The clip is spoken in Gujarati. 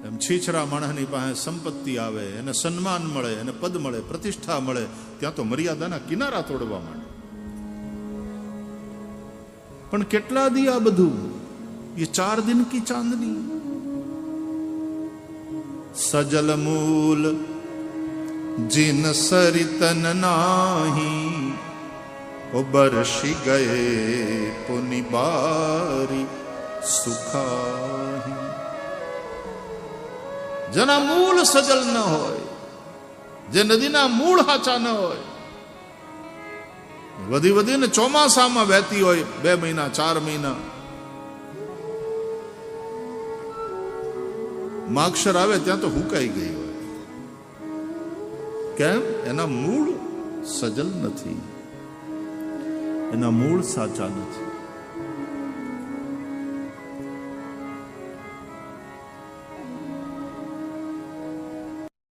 એમ છીછરા માણસની પાસે સંપત્તિ આવે, એને સન્માન મળે, એને પદ મળે, પ્રતિષ્ઠા મળે, ત્યાં તો મર્યાદાના કિનારા તોડવા માંડે. પણ કેટલા દી આ બધું? ये 4 दिन की चांदनी. सजल मूल जिन सरितन नाही, वो बरसी गए पुनि बारी सुखाही. જેના મૂળ સજલ ન હોય, જે નદીના મૂળ હાચા ન હોય, વધી વધીને ચોમાસામાં વહેતી હોય 2 મહિના 4 મહિના, માગશર આવે ત્યાં તો હુકાઈ ગઈ હોય. કેમ? એના મૂળ સજલ નથી, એના મૂળ સાચા નથી.